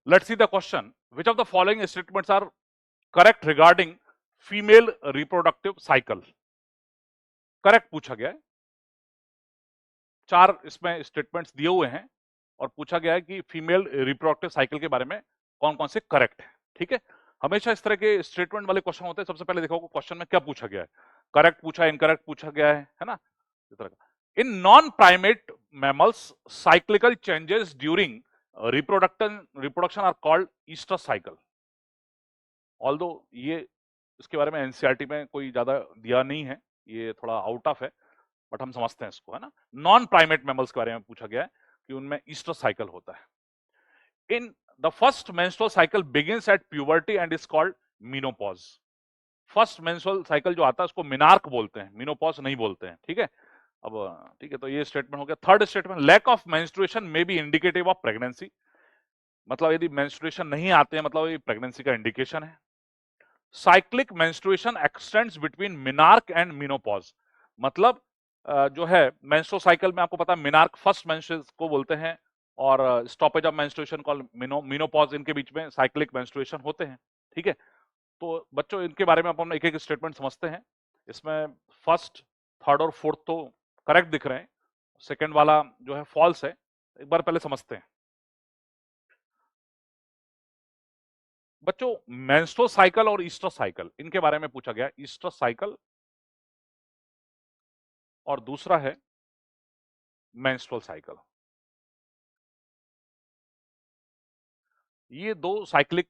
Let's see the question. Which of the following statements are correct regarding female reproductive cycle? Correct पूछा गया है, 4 इसमें statements दिए हुए हैं और पूछा गया है कि फीमेल रिप्रोडक्टिव साइकिल के बारे में कौन कौन से करेक्ट है। ठीक है, हमेशा इस तरह के स्टेटमेंट वाले क्वेश्चन होते हैं। सबसे पहले देखो क्वेश्चन में क्या पूछा गया है, करेक्ट पूछा है, इनकरेक्ट पूछा गया है ना, इस तरह का। In non primate mammals cyclical changes during reproduction are called oestrus cycle. Although ये इसके बारे में एनसीईआरटी में कोई ज्यादा दिया नहीं है, ये थोड़ा आउट ऑफ है, बट हम समझते हैं इसको, है ना। नॉन प्राइमेट मैमल्स के बारे में पूछा गया है कि उनमें ईस्टर साइकिल होता है। In the first menstrual cycle begins at puberty and is called menopause. First menstrual cycle जो आता है उसको मिनार्क बोलते हैं, मीनोपॉज नहीं बोलते हैं। ठीक है, अब ठीक है, तो ये स्टेटमेंट हो गया। Third statement, lack of menstruation may be indicative of pregnancy. मतलब यदि मेंस्ट्रुएशन नहीं आते हैं मतलब ये प्रेगनेंसी का इंडिकेशन है। Cyclic menstruation extends between menarche and menopause. मतलब जो है मेंस्ट्रुअल साइकिल में आपको पता है मिनार्क फर्स्ट मेंस्ट्रुएशन को बोलते हैं और stoppage of menstruation called menopause, इनके बीच में साइक्लिक मेंस्ट्रुएशन होते हैं। ठीक है, तो बच्चों इनके बारे में अपन एक एक स्टेटमेंट समझते हैं। इसमें फर्स्ट, थर्ड और फोर्थ तो करेक्ट दिख रहे हैं, सेकंड वाला जो है फॉल्स है। एक बार पहले समझते हैं बच्चों, मेंस्ट्रुअल साइकिल और ईस्टर साइकिल, इनके बारे में पूछा गया। ईस्टर साइकिल और दूसरा है मेंस्ट्रुअल साइकिल। ये दो साइक्लिक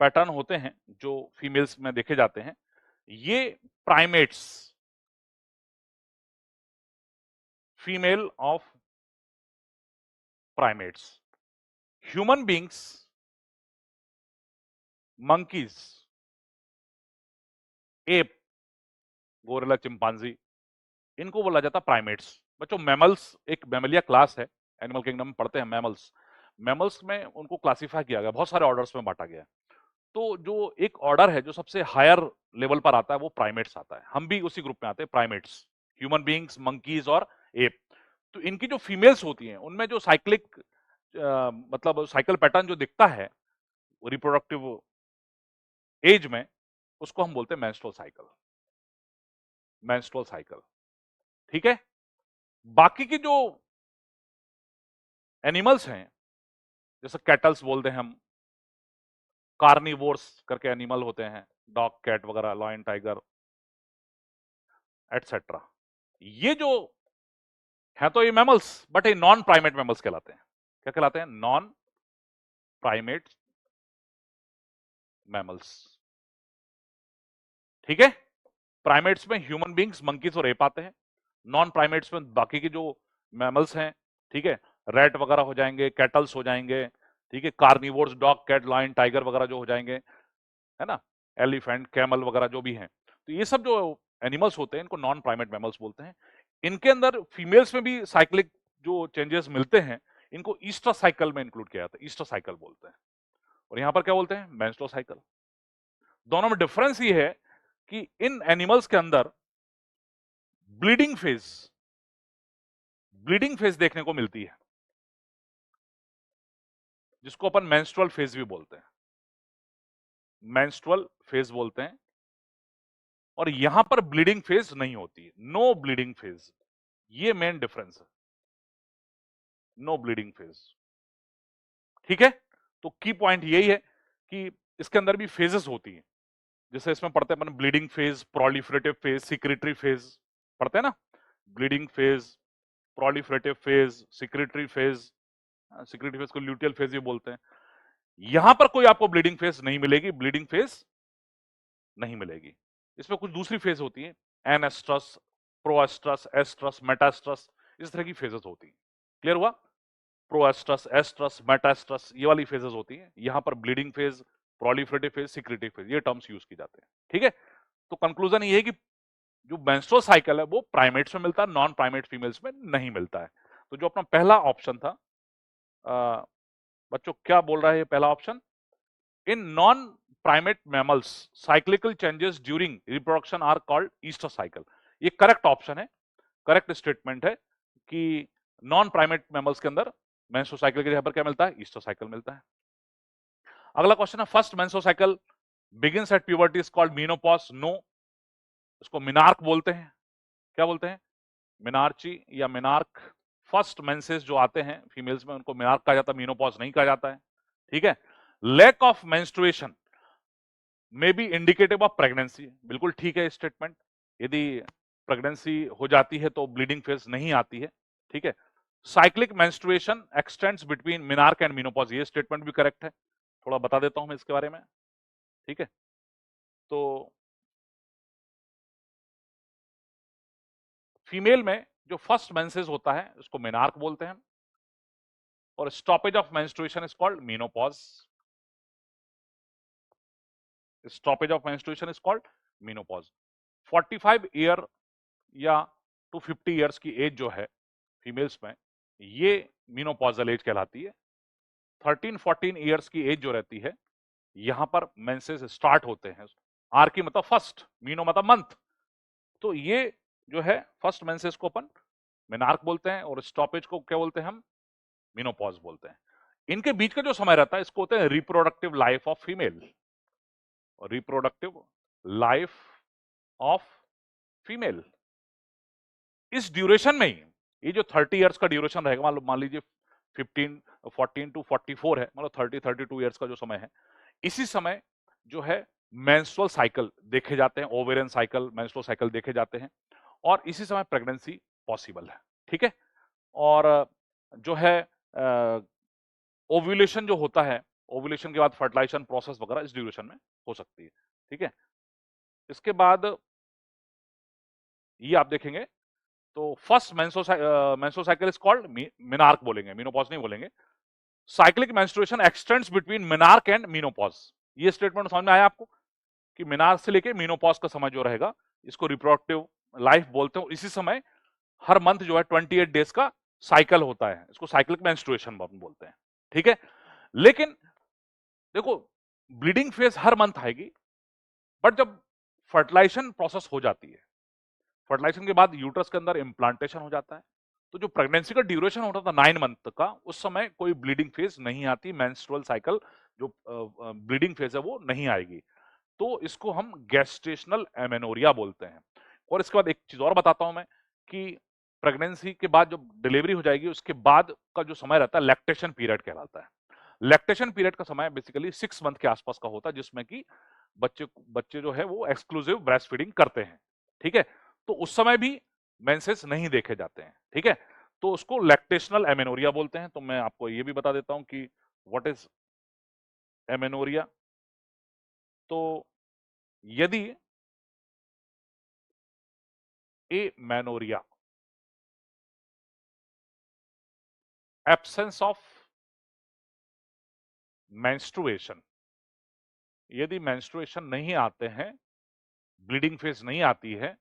पैटर्न होते हैं जो फीमेल्स में देखे जाते हैं। ये primates, female of primates, human beings, monkeys, app, gorilla, chimpanzee, इनको बोला जाता प्राइमेट्स। बच्चों मैमल्स एक मैमलिया क्लास है, एनिमल किंगडम में पढ़ते हैं मैमल्स। मैमल्स में उनको क्लासिफाई किया गया, बहुत सारे ऑर्डर्स में बांटा गया है। तो जो एक ऑर्डर है जो सबसे हायर लेवल पर आता है वो प्राइमेट्स आता है। हम भी उसी ग्रुप में आते हैं, प्राइमेट्स, ह्यूमन बींग्स, मंकीज और एप। तो इनकी जो फीमेल्स होती हैं उनमें जो साइक्लिक मतलब साइकिल पैटर्न जो दिखता है रिप्रोडक्टिव एज में, उसको हम बोलते हैं मेंस्ट्रुअल साइकिल। मेंस्ट्रुअल साइकिल, ठीक है। बाकी की जो एनिमल्स हैं जैसे कैटल्स बोलते हैं हम, कार्निवोर्स करके एनिमल होते हैं, डॉग, कैट वगैरह, लॉयन, टाइगर एटसेट्रा, ये जो है तो ये मैमल्स, बट ये नॉन प्राइमेट मैमल्स कहलाते हैं। क्या कहलाते हैं? Non primate mammals. ठीक है, प्राइमेट्स में ह्यूमन बींग्स, मंकीज और एप आते हैं। नॉन प्राइमेट्स में बाकी की जो मैमल्स हैं, ठीक है, रैट वगैरह हो जाएंगे, कैटल्स हो जाएंगे, ठीक है, carnivores, dog, cat, lion, tiger वगैरह जो हो जाएंगे, है ना, एलिफेंट, कैमल वगैरह जो भी हैं। तो ये सब जो एनिमल्स होते हैं इनको नॉन प्राइमेट मैमल्स बोलते हैं। इनके अंदर फीमेल्स में भी साइक्लिक जो चेंजेस मिलते हैं, इनको ईस्टर साइकिल में इंक्लूड किया जाता है, ईस्टर साइकिल बोलते हैं। और यहां पर क्या बोलते हैं? Menstrual cycle. दोनों में डिफरेंस ये है कि इन एनिमल्स के अंदर ब्लीडिंग फेज देखने को मिलती है, जिसको अपन मेंस्ट्रुअल फेज भी बोलते हैं, मेंस्ट्रुअल फेज बोलते हैं। और यहां पर ब्लीडिंग फेज नहीं होती है, नो ब्लीडिंग फेज, ये मेन डिफरेंस है, नो ब्लीडिंग फेज। ठीक है, तो की पॉइंट यही है कि इसके अंदर भी फेजेस होती हैं, जैसे इसमें पढ़ते हैं अपन bleeding phase, proliferative phase, secretory phase, पढ़ते हैं ना, bleeding phase, proliferative phase, secretory phase, secretory phase को ल्यूटियल फेज भी बोलते हैं। यहां पर कोई आपको ब्लीडिंग फेज नहीं मिलेगी, ब्लीडिंग फेज नहीं मिलेगी। इसमें कुछ दूसरी फेज होती है, एनेस्ट्रस, प्रोएस्ट्रस, एस्ट्रस, मेटास्ट्रस, इस तरह की फेजेस होती है। क्लियर हुआ? प्रोएस्ट्रस, एस्ट्रस, मेटास्ट्रस, ये वाली फेजेस होती हैं। यहां पर bleeding phase, proliferative phase, secretory phase, ये टर्म्स यूज की जाते हैं। ठीक है, तो कंक्लूजन ये है कि जो मेंस्ट्रुअल साइकिल है वो प्राइमेट्स में मिलता है, नॉन प्राइमेट फीमेल्स में नहीं मिलता है। तो जो अपना पहला ऑप्शन था, बच्चों क्या बोल रहा है ये पहला option? In non primate mammals cyclical changes during reproduction are called oestrus cycle. ये करेक्ट ऑप्शन है, करेक्ट स्टेटमेंट है कि नॉन प्राइमेट मैमल्स के अंदर मेंस्ट्रुअल साइकिल के जगह पर क्या मिलता है, ईस्टर साइकिल मिलता है। अगला क्वेश्चन है, first menstrual cycle begins at puberty is called menopause. No, इसको मिनार्क बोलते हैं। क्या बोलते हैं, मिनार्ची या मिनार्क। फर्स्ट मेंसेस जो आते हैं फीमेल्स में उनको मिनार्क कहा जाता है, मेनोपॉज नहीं कहा जाता है। ठीक है। Lack of menstruation may be indicative of pregnancy, बिल्कुल ठीक है स्टेटमेंट। यदि प्रेगनेंसी हो जाती है तो ब्लीडिंग फेज नहीं आती है। ठीक है। Cyclic menstruation extends between menarche and menopause, ये स्टेटमेंट भी करेक्ट है। थोड़ा बता देता हूं मैं इसके बारे में। ठीक है। तो फीमेल में जो फर्स्ट मेंसेस होता है उसको मेनार्क बोलते हैं, और stoppage of menstruation is called menopause. Stoppage of menstruation is called menopause. 45 year या टू 50 ईयर्स की एज जो है फीमेल्स में, ये मेनोपॉजल एज कहलाती है। 13-14 ईयर्स की एज जो रहती है, यहां पर मेंसेस स्टार्ट होते हैं। आर की मतलब फर्स्ट, मीनो मतलब मंथ। तो ये जो है फर्स्ट मेंसेस को अपन मेनार्क बोलते हैं, और स्टॉपेज को क्या बोलते हैं हम, मेनोपॉज बोलते हैं। इनके बीच का जो समय रहता है इसको होते हैं reproductive life of female. Reproductive life of female. इस ड्यूरेशन में ही, ये जो 30 इयर्स का ड्यूरेशन रहेगा, मान लीजिए 14 टू 44 है, मतलब 32 इयर्स का जो समय है, इसी समय जो है मेंस्ट्रुअल साइकिल देखे जाते हैं, ओवेरियन साइकिल, मेंस्ट्रुअल साइकिल देखे जाते हैं, और इसी समय प्रेगनेंसी पॉसिबल है। ठीक है। और जो है ओव्यूलेशन जो होता है, ओव्यूलेशन के बाद फर्टिलाइजेशन प्रोसेस वगैरह इस ड्यूरेशन में हो सकती है। ठीक है। इसके बाद ये आप देखेंगे तो first menstrual cycle is called menarche बोलेंगे, मेनोपॉज नहीं बोलेंगे। Cyclic menstruation extends between menarche and menopause. ये स्टेटमेंट समझ में आया आपको कि मेनार्क से लेके मेनोपॉज का समय जो रहेगा इसको रिप्रोडक्टिव लाइफ बोलते हैं। इसी समय हर मंथ जो है 28 डेज का साइकिल होता है, इसको साइक्लिक मेंस्ट्रुएशन बोलते हैं। ठीक है। लेकिन देखो, ब्लीडिंग फेज हर मंथ आएगी, बट जब फर्टिलाइजेशन प्रोसेस हो जाती है, फर्टिलाइजेशन के बाद यूट्रस के अंदर इम्प्लांटेशन हो जाता है, तो जो प्रेगनेंसी का ड्यूरेशन होता था 9 मंथ का, उस समय कोई ब्लीडिंग फेज नहीं आती, मेंस्ट्रुअल साइकिल जो ब्लीडिंग फेज है वो नहीं आएगी। तो इसको हम गेस्टेशनल एमेनोरिया बोलते हैं। और इसके बाद एक चीज और बताता हूं मैं कि प्रेगनेंसी के बाद जब डिलीवरी हो जाएगी उसके बाद का जो समय रहता है लैक्टेशन पीरियड कहलाता है। लैक्टेशन पीरियड का समय बेसिकली 6 मंथ के आसपास का होता है, जिसमें कि बच्चे जो है वो एक्सक्लूसिव ब्रेस्ट फीडिंग करते हैं। ठीक है। तो उस समय भी मेंसेस नहीं देखे जाते हैं। ठीक है। तो उसको लैक्टेशनल एमेनोरिया बोलते हैं। तो मैं आपको ये भी बता देता हूं कि व्हाट इज एमेनोरिया। तो यदि एमेनोरिया, एब्सेंस ऑफ मेंस्ट्रुएशन, यदि मेंस्ट्रुएशन नहीं आते हैं, ब्लीडिंग फेज नहीं आती है,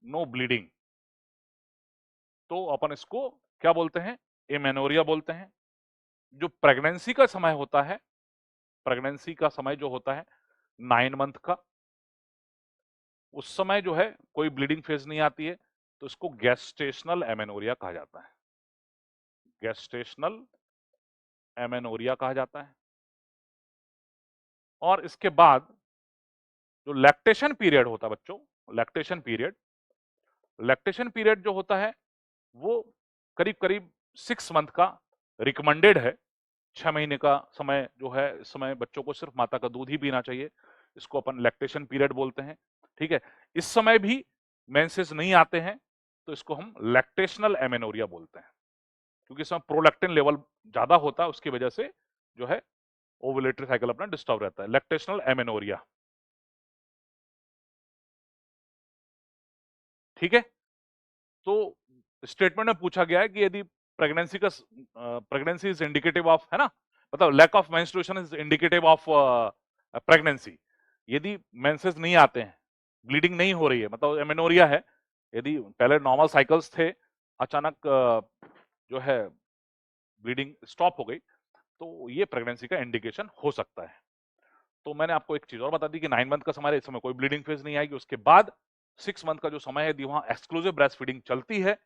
नो ब्लीडिंग, तो अपन इसको क्या बोलते हैं, एमेनोरिया बोलते हैं। जो प्रेगनेंसी का समय होता है, प्रेगनेंसी का समय जो होता है 9 मंथ का, उस समय जो है कोई ब्लीडिंग फेज नहीं आती है, तो इसको गेस्टेशनल एमेनोरिया कहा जाता है। गेस्टेशनल एमेनोरिया कहा जाता है। और इसके बाद जो लैक्टेशन पीरियड होता है बच्चों, लैक्टेशन पीरियड, लैक्टेशन पीरियड जो होता है वो करीब करीब 6 मंथ का रिकमेंडेड है। 6 महीने का समय जो है, इस समय बच्चों को सिर्फ माता का दूध ही पीना चाहिए, इसको अपन लैक्टेशन पीरियड बोलते हैं। ठीक है। इस समय भी मेंसेस नहीं आते हैं, तो इसको हम लैक्टेशनल एमेनोरिया बोलते हैं, क्योंकि इसमें प्रोलैक्टिन लेवल ज्यादा होता है, उसकी वजह से जो है ओवुलेटरी साइकिल अपना डिस्टर्ब रहता है। Lactational amenorrhoea. ठीक है। तो स्टेटमेंट में पूछा गया है कि यदि प्रेगनेंसी इज इंडिकेटिव ऑफ, है ना, मतलब lack of menstruation is indicative of pregnancy. यदि मेंसेस नहीं आते हैं, ब्लीडिंग नहीं हो रही है, मतलब एमेनोरिया है, यदि पहले नॉर्मल साइकिल्स थे, अचानक जो है ब्लीडिंग स्टॉप हो गई, तो ये प्रेगनेंसी का इंडिकेशन हो सकता है। तो मैंने आपको एक चीज और बता दी कि 9 मंथ का समय है, इस समय कोई ब्लीडिंग फेज नहीं आएगी। उसके बाद 6 मंथ का जो समय है, यदि वहां एक्सक्लूसिव ब्रेस्ट फीडिंग चलती है,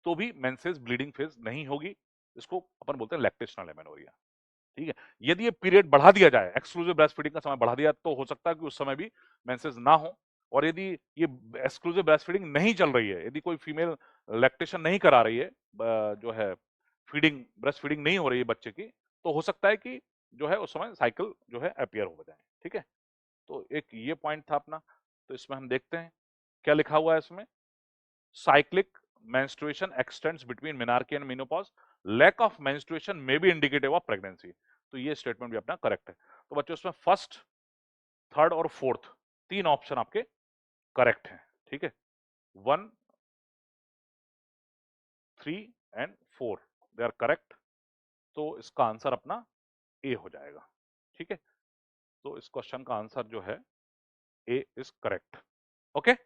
तो भी मेंसेस ब्लीडिंग फेज नहीं होगी, इसको अपन बोलते हैं लैक्टेशनल एमेनोरिया। ठीक है, यदि ये पीरियड बढ़ा दिया जाए, एक्सक्लूसिव ब्रेस्ट फीडिंग का समय बढ़ा दिया, तो हो सकता है कि उस समय भी मेंसेस ना हो। और यदि ये एक्सक्लूसिव ब्रेस्ट फीडिंग नहीं चल रही है, यदि कोई फीमेल लैक्टेशन नहीं करा रही है, जो है फीडिंग ब्रेस्ट फीडिंग नहीं हो रही है बच्चे की, तो हो सकता है कि जो है उस समय साइकिल जो है अपीयर हो जाए। ठीक है, तो एक ये पॉइंट था अपना। तो इसमें हम देखते हैं क्या लिखा हुआ है इसमें। cyclic menstruation extends between menarche and menopause, lack of menstruation may be indicative of pregnancy। तो ये स्टेटमेंट भी अपना करेक्ट है। तो बच्चों इसमें फर्स्ट, थर्ड और फोर्थ तीन ऑप्शन आपके करेक्ट हैं। ठीक है, 1, 3 एंड 4 दे आर करेक्ट। तो इसका आंसर अपना ए हो जाएगा। ठीक है, तो इस क्वेश्चन का आंसर जो है ए इज करेक्ट। ओके।